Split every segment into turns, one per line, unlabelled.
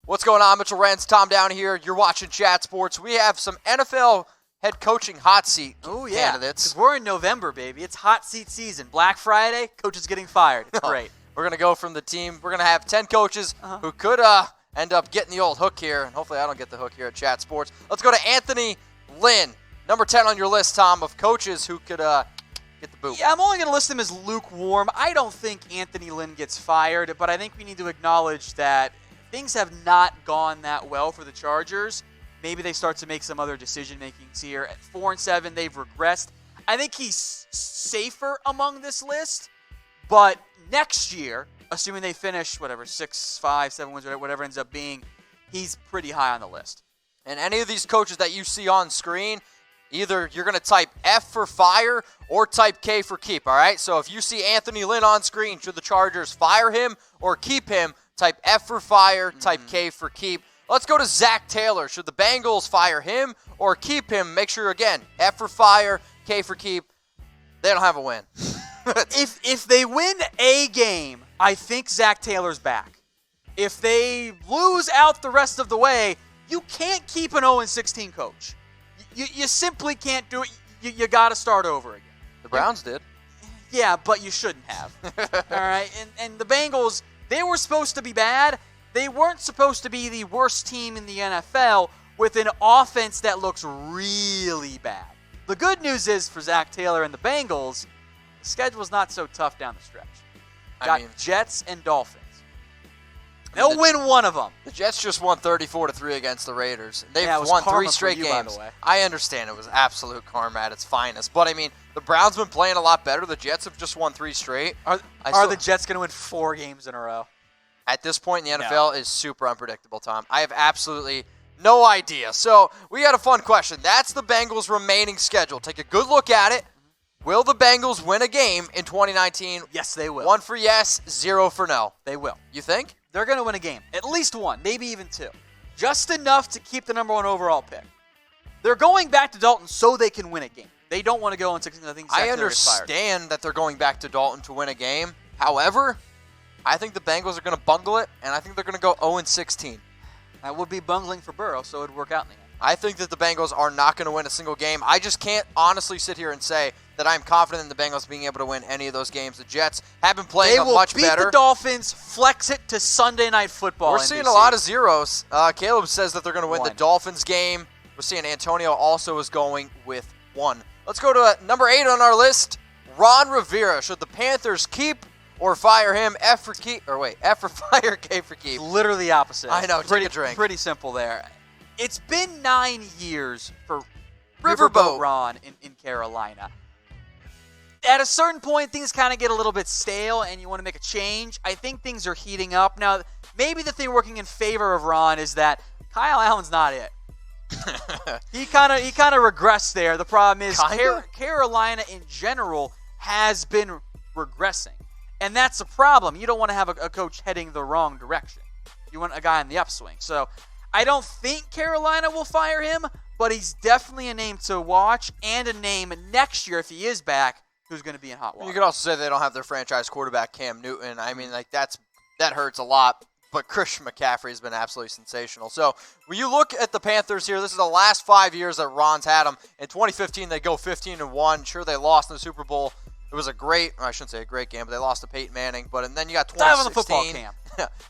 What's going on? Mitchell Renz, Tom Downey here. You're watching Chat Sports. We have some NFL head coaching hot seat candidates.
We're in November, baby. It's hot seat season. Black Friday, coaches getting fired. It's great.
We're going to go from the team. We're going to have 10 coaches who could end up getting the old hook here, and hopefully I don't get the hook here at Chat Sports. Let's go to Anthony Lynn, number 10 on your list, Tom, of coaches who could get the boot.
Yeah, I'm only going to list them as lukewarm. I don't think Anthony Lynn gets fired, but I think we need to acknowledge that things have not gone that well for the Chargers. Maybe they start to make some other decision-makings here. At 4-7, they've regressed. I think he's safer among this list, but next year, assuming they finish, 6, 5, 7 wins, whatever ends up being, he's pretty high on the list.
And any of these coaches that you see on screen, either you're going to type F for fire or type K for keep, all right? So if you see Anthony Lynn on screen, should the Chargers fire him or keep him? Type F for fire, type K for keep. Let's go to Zac Taylor. Should the Bengals fire him or keep him? Make sure, again, F for fire, K for keep. They don't have a win.
If they win a game, I think Zac Taylor's back. If they lose out the rest of the way, you can't keep an 0-16 coach. You simply can't do it. You got to start over again.
The Browns did.
Yeah, but you shouldn't have. All right? And the Bengals, they were supposed to be bad. They weren't supposed to be the worst team in the NFL with an offense that looks really bad. The good news is for Zac Taylor and the Bengals, the schedule's not so tough down the stretch. Got Jets and Dolphins. They'll win one of them.
The Jets just won 34-3 against the Raiders. They've
it was
won
karma
3 straight
for you,
games.
by the way.
I understand it was absolute karma at its finest. But, I mean, the Browns have been playing a lot better. The Jets have just won 3 straight.
Are the Jets going to win 4 games in a row?
At this point in the NFL is super unpredictable, Tom. I have absolutely no idea. So we got a fun question. That's the Bengals' remaining schedule. Take a good look at it. Will the Bengals win a game in 2019?
Yes, they will.
1 for yes, 0 for no.
They will.
You think?
They're going to win a game. At least 1, maybe even 2. Just enough to keep the number 1 overall pick. They're going back to Dalton so they can win a game. They don't want to go in 16.
I understand that they're going back to Dalton to win a game. However, I think the Bengals are going to bungle it, and I think they're going to go 0-16.
That would be bungling for Burrow, so it would work out in the end.
I think that the Bengals are not going to win a single game. I just can't honestly sit here and say that I'm confident in the Bengals being able to win any of those games. The Jets have been playing much better.
They will beat the Dolphins, flex it to Sunday Night Football.
We're seeing a lot of zeros. Caleb says that they're going to win the Dolphins game. We're seeing Antonio also is going with 1. Let's go to number 8 on our list, Ron Rivera. Should the Panthers keep or fire him? F for fire, K for keep.
Literally the opposite.
I know. Take a drink.
Pretty simple there. It's been 9 years for
Riverboat
Ron in Carolina. At a certain point, things kind of get a little bit stale, and you want to make a change. I think things are heating up now. Maybe the thing working in favor of Ron is that Kyle Allen's not it. he kind of regressed there. The problem is Carolina in general has been regressing. And that's a problem. You don't want to have a coach heading the wrong direction. You want a guy in the upswing. So I don't think Carolina will fire him, but he's definitely a name to watch and a name next year, if he is back, who's going to be in hot water.
You could also say they don't have their franchise quarterback, Cam Newton. I mean, that hurts a lot. But Christian McCaffrey has been absolutely sensational. So when you look at the Panthers here, this is the last 5 years that Ron's had them. In 2015, they go 15-1. Sure, they lost in the Super Bowl. It was I shouldn't say a great game, but they lost to Peyton Manning. And then you got 2016.
Dive on the football camp.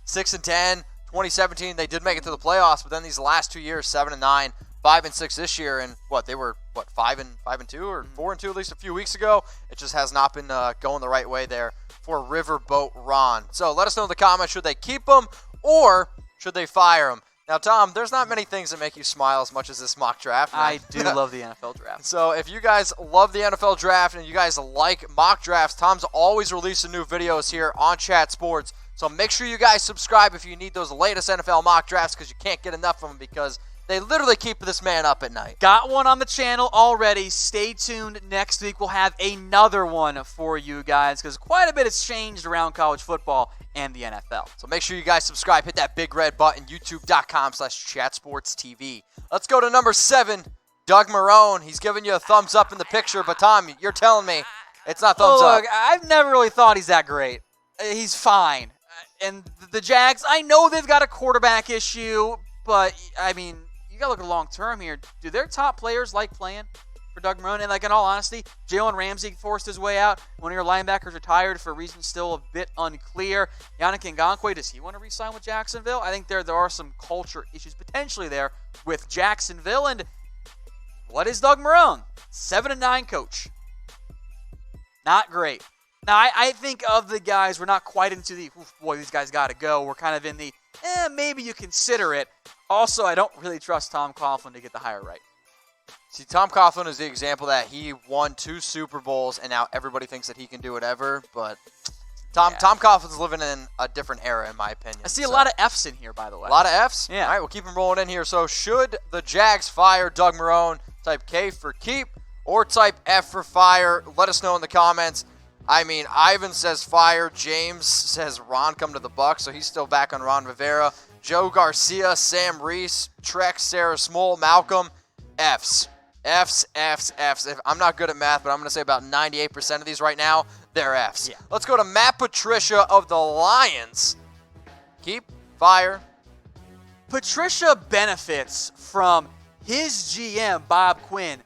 6-10. 2017, they did make it to the playoffs, but then these last 2 years, 7-9, 5-6 this year, and they were 5-2 or 4-2 at least a few weeks ago. It just has not been going the right way there for Riverboat Ron. So let us know in the comments, should they keep him or should they fire him? Now, Tom, there's not many things that make you smile as much as this mock draft.
I do love the NFL draft.
So if you guys love the NFL draft and you guys like mock drafts, Tom's always releasing new videos here on Chat Sports. So make sure you guys subscribe if you need those latest NFL mock drafts, because you can't get enough of them, because they literally keep this man up at night.
Got one on the channel already. Stay tuned. Next week we'll have another one for you guys, because quite a bit has changed around college football and the NFL.
So make sure you guys subscribe. Hit that big red button, youtube.com/chatsportstv. Let's go to number 7, Doug Marrone. He's giving you a thumbs up in the picture, but Tom, you're telling me it's not thumbs up.
Look, I've never really thought he's that great. He's fine. And the Jags, I know they've got a quarterback issue, but, I mean, you got to look long term here. Do their top players like playing for Doug Marrone? And, like, in all honesty, Jalen Ramsey forced his way out. One of your linebackers retired for reasons still a bit unclear. Yannick Ngakoue, does he want to re-sign with Jacksonville? I think there are some culture issues potentially there with Jacksonville. And what is Doug Marrone? 7-9 coach. Not great. Now, I think of the guys, we're not quite into the, boy, these guys got to go. We're kind of in the, maybe you consider it. Also, I don't really trust Tom Coughlin to get the hire right.
See, Tom Coughlin is the example that he won 2 Super Bowls, and now everybody thinks that he can do whatever. But Tom Coughlin's living in a different era, in my opinion.
I see a lot of Fs in here, by the way.
A lot of Fs?
Yeah.
All right, we'll keep them rolling in here. So should the Jags fire Doug Marrone, type K for keep, or type F for fire? Let us know in the comments. I mean, Ivan says fire. James says Ron come to the Bucs, so he's still back on Ron Rivera. Joe Garcia, Sam Reese, Trek, Sarah Small, Malcolm, Fs. Fs. I'm not good at math, but I'm going to say about 98% of these right now, they're Fs.
Yeah.
Let's go to Matt Patricia of the Lions. Keep, fire.
Patricia benefits from his GM, Bob Quinn,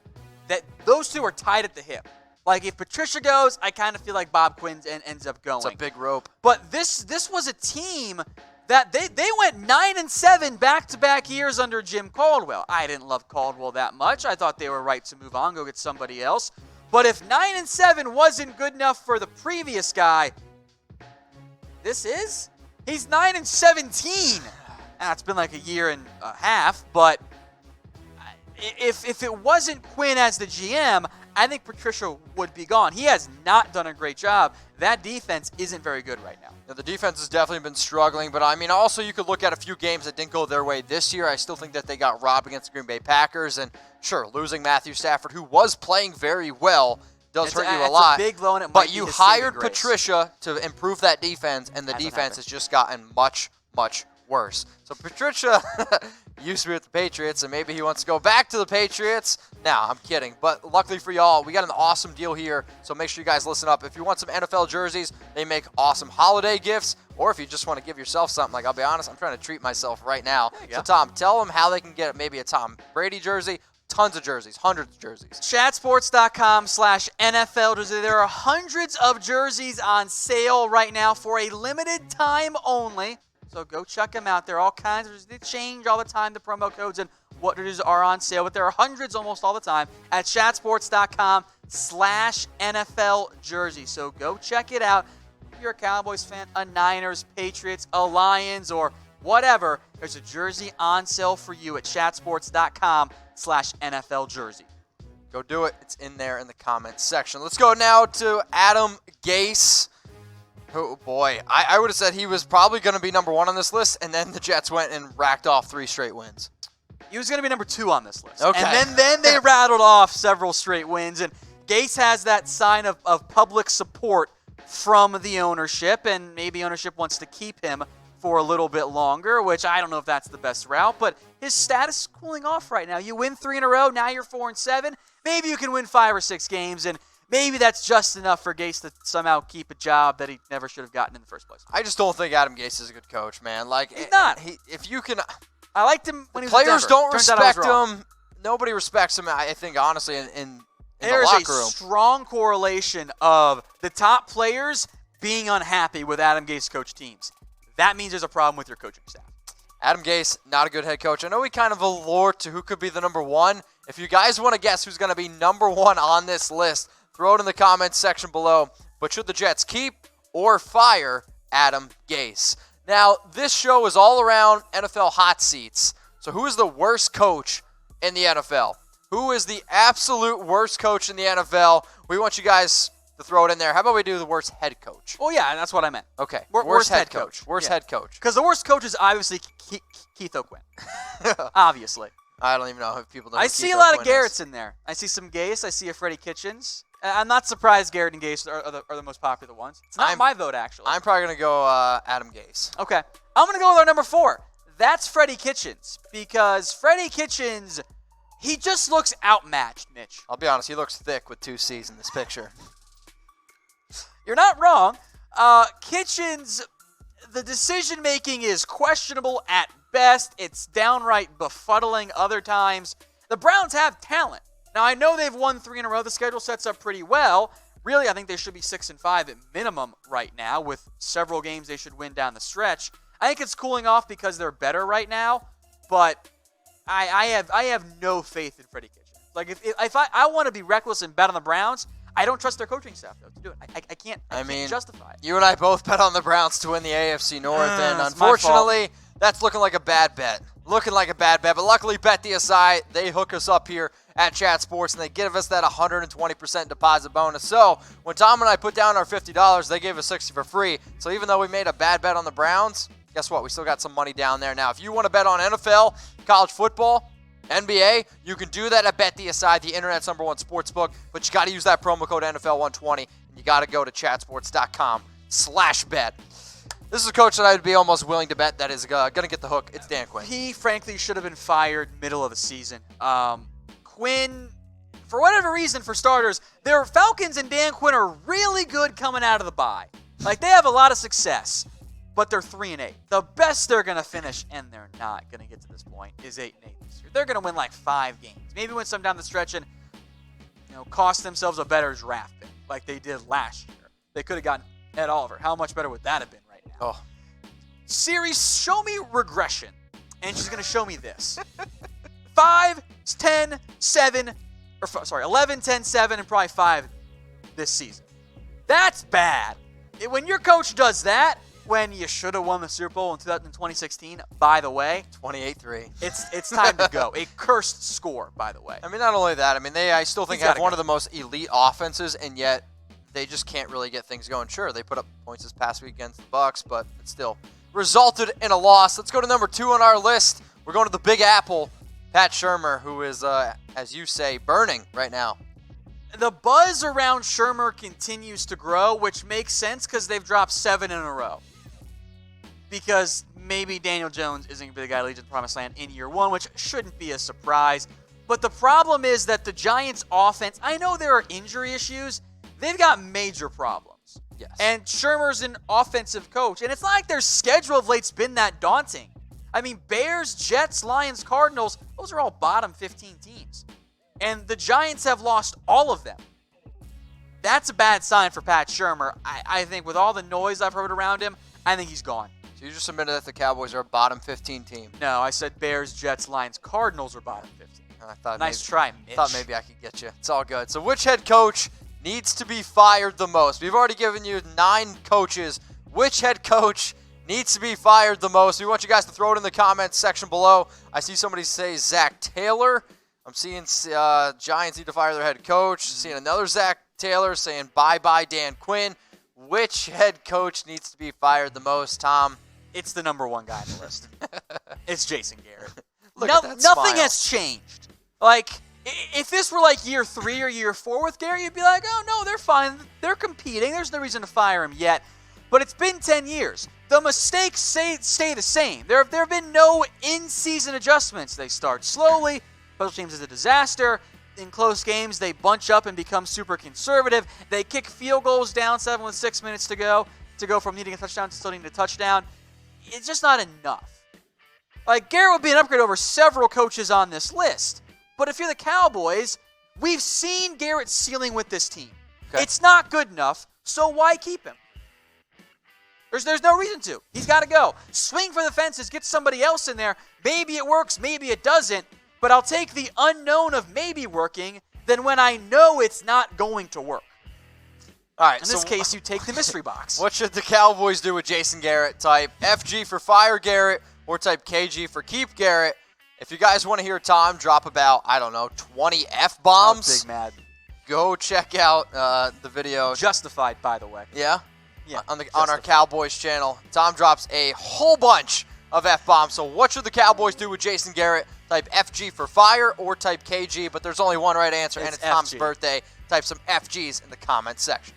that those two are tied at the hip. Like, if Patricia goes, I kind of feel like Bob Quinn ends up going.
It's a big rope.
But this was a team that they went 9-7 back-to-back years under Jim Caldwell. I didn't love Caldwell that much. I thought they were right to move on, go get somebody else. But if 9-7 wasn't good enough for the previous guy, this is? He's 9-17. Now, it's been like a year and a half, but if it wasn't Quinn as the GM, I think Patricia would be gone. He has not done a great job. That defense isn't very good right now.
Yeah, the defense has definitely been struggling, but I mean, also you could look at a few games that didn't go their way this year. I still think that they got robbed against the Green Bay Packers, and sure, losing Matthew Stafford, who was playing very well, does hurt you a lot.
It's a big blow, and it might
but
be
you
his
hired
saving grace.
Patricia to improve that defense, and the defense has just gotten much, much worse. So Patricia used to be with the Patriots, and maybe he wants to go back to the Patriots. Nah, I'm kidding. But luckily for y'all, we got an awesome deal here, so make sure you guys listen up. If you want some NFL jerseys, they make awesome holiday gifts, or if you just want to give yourself something, like, I'll be honest, I'm trying to treat myself right now. So Tom, tell them how they can get maybe a Tom Brady jersey. Tons of jerseys, hundreds of jerseys.
Chatsports.com/NFL jersey. There are hundreds of jerseys on sale right now for a limited time only. So go check them out. There are all kinds of, they change all the time, the promo codes and what jerseys are on sale, but there are hundreds almost all the time at chatsports.com/NFL jersey. So go check it out. If you're a Cowboys fan, a Niners, Patriots, a Lions, or whatever, there's a jersey on sale for you at chatsports.com/NFL jersey.
Go do it. It's in there in the comments section. Let's go now to Adam Gase. Oh, boy. I would have said he was probably going to be number 1 on this list, and then the Jets went and racked off 3 straight wins.
He was going to be number 2 on this list.
Okay.
And then they rattled off several straight wins, and Gase has that sign of public support from the ownership, and maybe ownership wants to keep him for a little bit longer, which I don't know if that's the best route, but his status is cooling off right now. You win 3 in a row, now you're 4-7. Maybe you can win 5 or 6 games, and maybe that's just enough for Gase to somehow keep a job that he never should have gotten in the first place.
I just don't think Adam Gase is a good coach, man. Like,
he's not.
If you can,
I liked him when he was
players
in Denver.
don't
Turns out I was
respect
wrong.
him. Nobody respects him. I think honestly, in the
There's
locker room.
a strong correlation of the top players being unhappy with Adam Gase coach teams. That means there's a problem with your coaching staff.
Adam Gase, not a good head coach. I know we kind of allure to who could be the number 1. If you guys want to guess who's going to be number 1 on this list, throw it in the comments section below. But should the Jets keep or fire Adam Gase? Now, this show is all around NFL hot seats. So who is the worst coach in the NFL? Who is the absolute worst coach in the NFL? We want you guys to throw it in there. How about we do the worst head coach?
Well, yeah, that's what I meant.
Okay.
Worst head coach.
Worst head coach.
Because the worst coach is obviously Keith O'Quinn. Obviously.
I don't even know if people know.
I see a lot of Garretts in there. I see some Gase. I see a Freddie Kitchens. I'm not surprised Garrett and Gase are the most popular ones. It's not my vote, actually.
I'm probably going to go Adam Gase.
Okay. I'm going to go with our number 4. That's Freddie Kitchens. Because Freddie Kitchens, he just looks outmatched, Mitch.
I'll be honest, he looks thick with 2 C's in this picture.
You're not wrong. Kitchens, The decision-making is questionable at best. It's downright befuddling other times. The Browns have talent. Now, I know they've won 3 in a row. The schedule sets up pretty well. Really, I think they should be 6-5 at minimum right now, with several games they should win down the stretch. I think it's cooling off because they're better right now, but I have no faith in Freddie Kitchens. Like, if I want to be reckless and bet on the Browns, I don't trust their coaching staff, though, to do it. I can't justify it.
You and I both bet on the Browns to win the AFC North, and unfortunately, that's looking like a bad bet. But luckily, BetDSI, they hook us up here at Chat Sports, and they give us that 120% deposit bonus. So when Tom and I put down our $50, they gave us $60 for free. So even though we made a bad bet on the Browns, guess what? We still got some money down there. Now, if you want to bet on NFL, college football, NBA, you can do that at BetDSI, the internet's #1 sportsbook, but you got to use that promo code NFL120, and you got to go to chatsports.com/bet. This is a coach that I would be almost willing to bet that is going to get the hook. It's Dan Quinn.
He, frankly, should have been fired middle of the season. Quinn, for whatever reason, for starters, their Falcons and Dan Quinn are really good coming out of the bye. Like, they have a lot of success, but they're 3-8. The best they're going to finish, and they're not going to get to this point, is 8-8 this year. They're going to win like 5 games. Maybe win some down the stretch and, cost themselves a better draft pick like they did last year. They could have gotten Ed Oliver. How much better would that have been right now?
Oh.
Series, show me regression. And she's going to show me this. 5, 10, 7, 11, 10, 7, and probably 5 this season. That's bad. When your coach does that, when you should have won the Super Bowl in 2016, by the way.
28-3.
It's time to go. A cursed score, by the way.
I mean, not only that, I still think have one of the most elite offenses, and yet they just can't really get things going. Sure, they put up points this past week against the Bucs, but it still resulted in a loss. Let's go to number 2 on our list. We're going to the Big Apple. Pat Shurmur, who is, as you say, burning right now.
The buzz around Shurmur continues to grow, which makes sense because they've dropped 7 in a row. Because maybe Daniel Jones isn't going to be the guy to lead to the promised land in year 1, which shouldn't be a surprise. But the problem is that the Giants' offense, I know there are injury issues, they've got major problems.
Yes.
And Shurmur's an offensive coach, and it's not like their schedule of late's been that daunting. I mean, Bears, Jets, Lions, Cardinals, those are all bottom 15 teams. And the Giants have lost all of them. That's a bad sign for Pat Shurmur. I think with all the noise I've heard around him, I think he's gone.
So you just admitted that the Cowboys are a bottom 15 team.
No, I said Bears, Jets, Lions, Cardinals are bottom 15.
I thought
nice try, Mitch.
Thought maybe I could get you. It's all good. So which head coach needs to be fired the most? We've already given you 9 coaches. Which head coach needs to be fired the most? We want you guys to throw it in the comments section below. I see somebody say Zac Taylor. I'm seeing Giants need to fire their head coach. Seeing another Zac Taylor saying bye-bye Dan Quinn. Which head coach needs to be fired the most, Tom?
It's the number 1 guy on the list. It's Jason Garrett.
Nothing
has changed. Like, if this were like year 3 or year 4 with Garrett, you'd be like, oh, no, they're fine. They're competing. There's no reason to fire him yet. But it's been 10 years. The mistakes stay the same. There have been no in-season adjustments. They start slowly. Special teams is a disaster. In close games, they bunch up and become super conservative. They kick field goals down 7 with 6 minutes to go from needing a touchdown to still needing a touchdown. It's just not enough. Like, Garrett would be an upgrade over several coaches on this list. But if you're the Cowboys, we've seen Garrett's ceiling with this team. Okay. It's not good enough, so why keep him? There's no reason to. He's got to go. Swing for the fences, get somebody else in there. Maybe it works, maybe it doesn't. But I'll take the unknown of maybe working than when I know it's not going to work.
All right.
In this case, you take the mystery box.
What should the Cowboys do with Jason Garrett? Type FG for fire Garrett or type KG for keep Garrett. If you guys want to hear Tom drop about, 20 F-bombs,
big mad.
Go check out the video.
Justified, by the way.
Yeah?
Yeah.
On our Cowboys channel. Tom drops a whole bunch of F-bombs. So what should the Cowboys do with Jason Garrett? Type FG for fire or type KG, but there's only one right answer, and it's Tom's birthday. Type some FGs in the comment section.